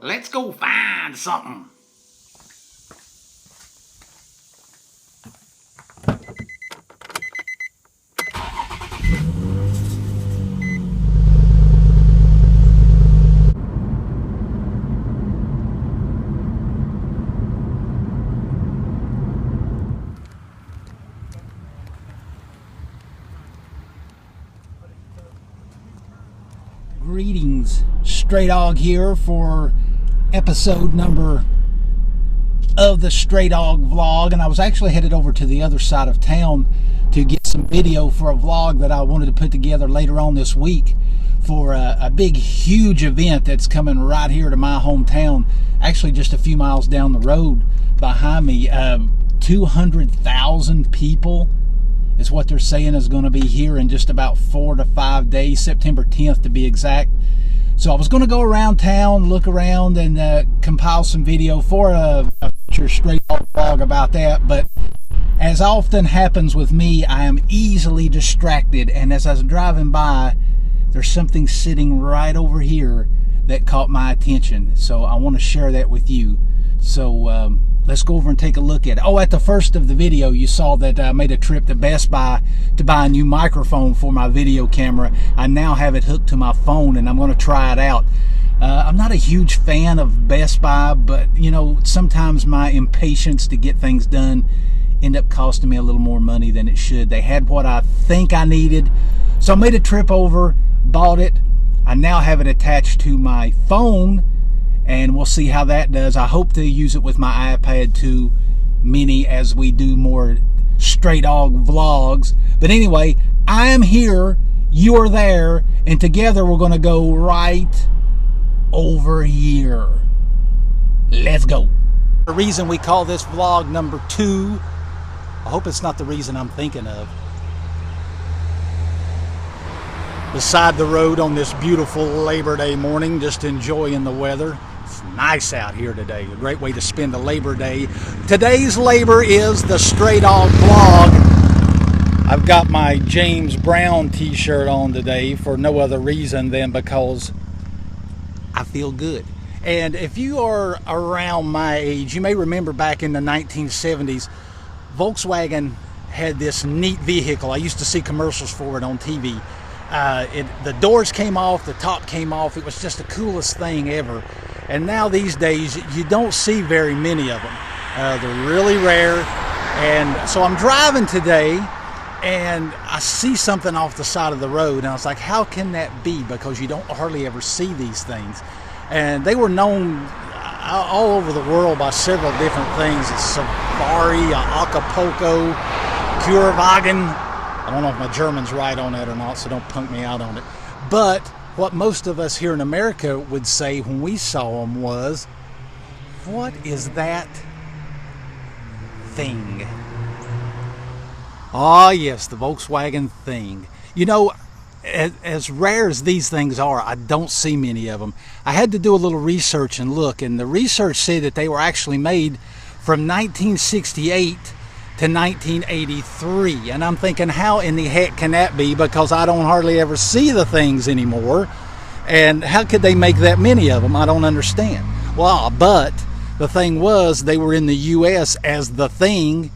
Let's go find something. Greetings, Stray Dog here for episode number of the Stray Dog vlog, and I was actually headed over to the other side of town to get some video for a vlog that I wanted to put together later on this week for a big huge event that's coming right here to my hometown, actually just a few miles down the road behind me. 200,000 people is what they're saying is going to be here in just about 4 to 5 days, September 10th to be exact. So I was going to go around town, look around, and compile some video for a future Stray Dog vlog about that. But as often happens with me, I am easily distracted. And as I was driving by, there's something sitting right over here that caught my attention. So I want to share that with you. So let's go over and take a look at it. Oh, at the first of the video, you saw that I made a trip to Best Buy to buy a new microphone for my video camera. I now have it hooked to my phone, and I'm going to try it out. I'm not a huge fan of Best Buy, but, you know, sometimes my impatience to get things done end up costing me a little more money than it should. They had what I think I needed, so I made a trip over, bought it. I now have it attached to my phone, and we'll see how that does. I hope to use it with my iPad 2 mini as we do more Stray Dog vlogs. But anyway, I am here, you are there, and together we're going to go right over here. Let's go. The reason we call this vlog number 2, I hope it's not the reason I'm thinking of. Beside the road on this beautiful Labor Day morning, just enjoying the weather. It's nice out here today. A great way to spend a Labor Day. Today's labor is the Stray Dog vlog. I've got my James Brown t-shirt on today for no other reason than because I feel good. And if you are around my age, you may remember back in the 1970s, Volkswagen had this neat vehicle. I used to see commercials for it on TV. The doors came off, the top came off. It was just the coolest thing ever. And now these days, you don't see very many of them. They're really rare. And so I'm driving today, and I see something off the side of the road, and I was like, how can that be? Because you don't hardly ever see these things. And they were known all over the world by several different things. A Safari, a Acapulco, Kurwagen. I don't know if my German's right on that or not, so don't punk me out on it. But what most of us here in America would say when we saw them was, what is that thing? Ah, yes, the Volkswagen thing. You know, as rare as these things are, I don't see many of them. I had to do a little research and look, and the research said that they were actually made from 1968 to 1983, and I'm thinking, how in the heck can that be? Because I don't hardly ever see the things anymore, and how could they make that many of them? I don't understand. Well, but the thing was, they were in the U.S. as the thing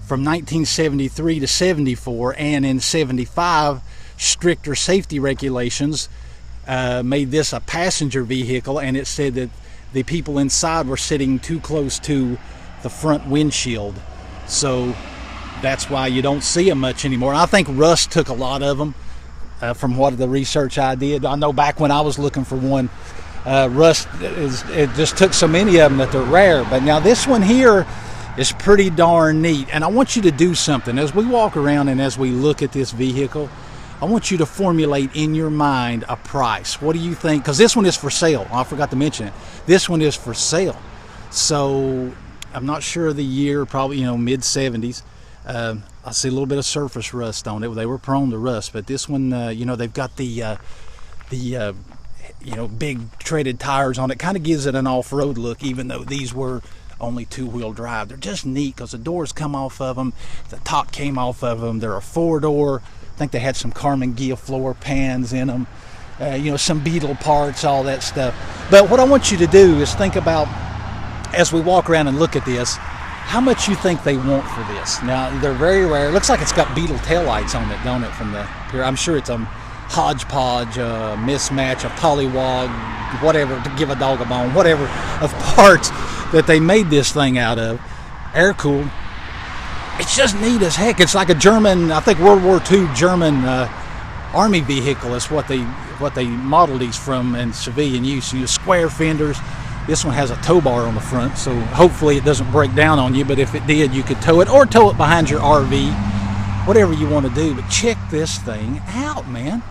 from 1973 to 74, and in 75, stricter safety regulations made this a passenger vehicle, and it said that the people inside were sitting too close to the front windshield. So that's why you don't see them much anymore. I think rust took a lot of them from what the research I did. I know back when I was looking for one, it just took so many of them that they're rare. But now this one here is pretty darn neat. And I want you to do something. As we walk around and as we look at this vehicle, I want you to formulate in your mind a price. What do you think? Because this one is for sale. I forgot to mention it. This one is for sale. So I'm not sure of the year, probably, you know, mid-70s. I see a little bit of surface rust on it. They were prone to rust, but this one, you know, they've got the you know, big treaded tires on it. Kind of gives it an off-road look, even though these were only two-wheel drive. They're just neat because the doors come off of them, the top came off of them. They're a four-door. I think they had some Carmen Ghia floor pans in them. some Beetle parts, all that stuff. But what I want you to do is think about, as we walk around and look at this, how much you think they want for this. Now, they're very rare. It looks like it's got Beetle taillights on it, don't it, from the here? I'm sure it's a hodgepodge, mismatch, a pollywog, whatever, to give a dog a bone, whatever, of parts that they made this thing out of. Air-cooled. It's just neat as heck. It's like a German, I think World War II German army vehicle is what they modeled these from in civilian use. You use square fenders. This one has a tow bar on the front, so hopefully it doesn't break down on you, but if it did, you could tow it or tow it behind your RV, whatever you want to do. But check this thing out, man.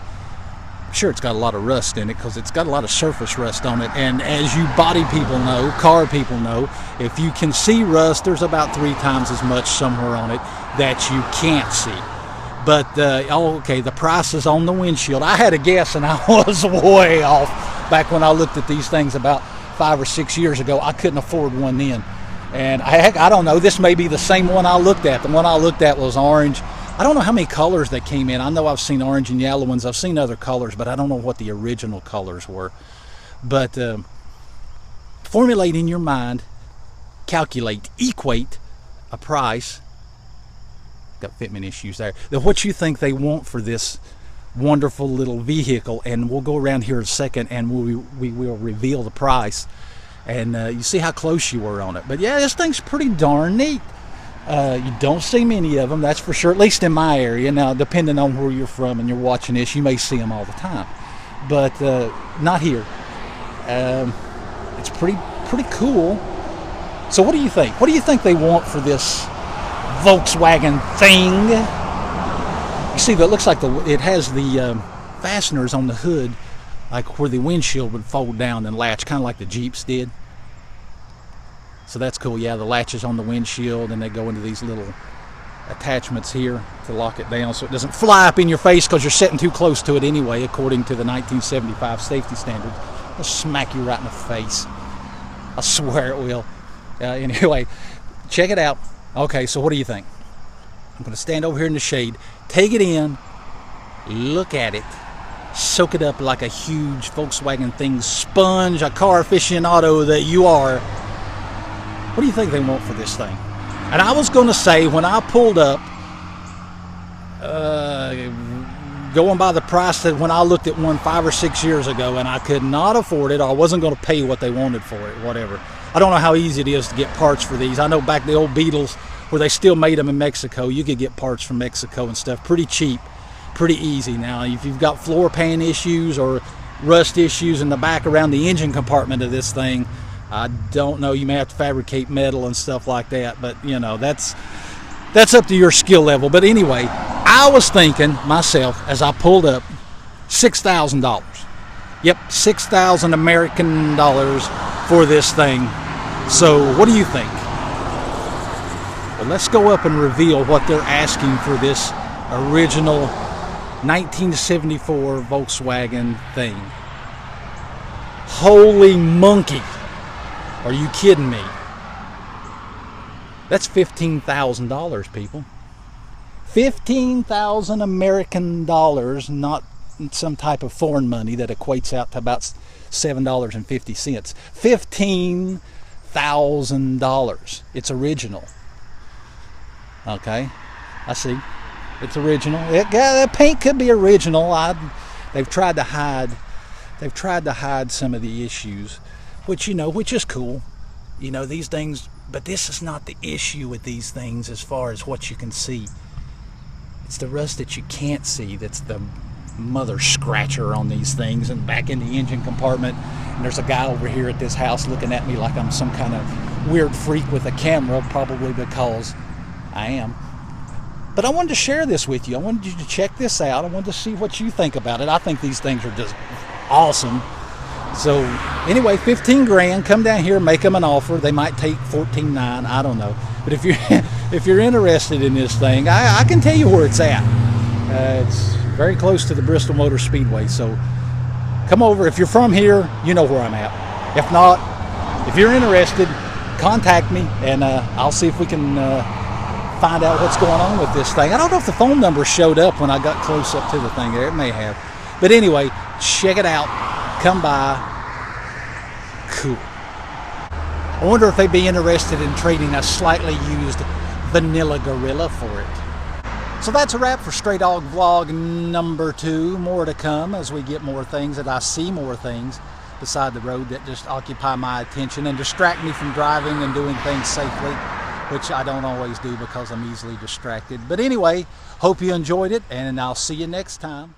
I'm sure it's got a lot of rust in it because it's got a lot of surface rust on it, and as you body people know, car people know, if you can see rust, there's about 3 times as much somewhere on it that you can't see. But, okay, the price is on the windshield. I had a guess, and I was way off back when I looked at these things about 5 or 6 years ago. I couldn't afford one then. And I don't know, this may be the same one I looked at. The one I looked at was orange. I don't know how many colors that came in. I know I've seen orange and yellow ones. I've seen other colors, but I don't know what the original colors were. But formulate in your mind, calculate, equate a price. Got fitment issues there. What you think they want for this wonderful little vehicle, and we'll go around here in a second and we will reveal the price, and you see how close you were on it. But yeah, this thing's pretty darn neat. You don't see many of them, that's for sure, at least in my area. Now, depending on where you're from and you're watching this, you may see them all the time, but not here. It's pretty cool. So what do you think? What do you think they want for this Volkswagen thing? You see, that looks like it has the fasteners on the hood, like where the windshield would fold down and latch, kind of like the Jeeps did. So that's cool. Yeah, the latches on the windshield, and they go into these little attachments here to lock it down so it doesn't fly up in your face because you're sitting too close to it anyway, according to the 1975 safety standards. It'll smack you right in the face. I swear it will. Anyway, check it out. Okay, so what do you think? I'm going to stand over here in the shade, take it in, look at it, soak it up like a huge Volkswagen thing sponge, a car aficionado that you are. What do you think they want for this thing? And I was going to say, when I pulled up, going by the price that when I looked at one 5 or 6 years ago, and I could not afford it, or I wasn't going to pay what they wanted for it, whatever. I don't know how easy it is to get parts for these. I know back the old Beetles, where they still made them in Mexico, you could get parts from Mexico and stuff pretty cheap, pretty easy. Now, if you've got floor pan issues or rust issues in the back around the engine compartment of this thing, I don't know, you may have to fabricate metal and stuff like that, but you know, that's up to your skill level. But anyway, I was thinking myself as I pulled up, $6,000. Yep, 6,000 American dollars for this thing. So what do you think? Well, let's go up and reveal what they're asking for this original 1974 Volkswagen thing. Holy monkey. Are you kidding me? That's $15,000, people. 15,000 American dollars, not some type of foreign money that equates out to about $7.50. $15,000. It's original. Okay, I see. It's original. The paint could be original. They've tried to hide some of the issues, which is cool. You know, these things, but this is not the issue with these things as far as what you can see. It's the rust that you can't see that's the mother scratcher on these things. And back in the engine compartment, and there's a guy over here at this house looking at me like I'm some kind of weird freak with a camera, probably because I am. But I wanted to share this with you. I wanted you to check this out. I wanted to see what you think about it. I think these things are just awesome. So anyway, 15 grand, come down here, make them an offer. They might take 14.9, I don't know. But if you're interested in this thing, I can tell you where it's at. It's very close to the Bristol Motor Speedway. So come over. If you're from here, you know where I'm at. If not, if you're interested, contact me, and I'll see if we can find out what's going on with this thing. I don't know if the phone number showed up when I got close up to the thing there. It may have. But anyway, check it out. Come by. Cool. I wonder if they'd be interested in trading a slightly used vanilla gorilla for it. So that's a wrap for Stray Dog Vlog number 2. More to come as we get more things, and I see more things beside the road that just occupy my attention and distract me from driving and doing things safely, which I don't always do because I'm easily distracted. But anyway, hope you enjoyed it, and I'll see you next time.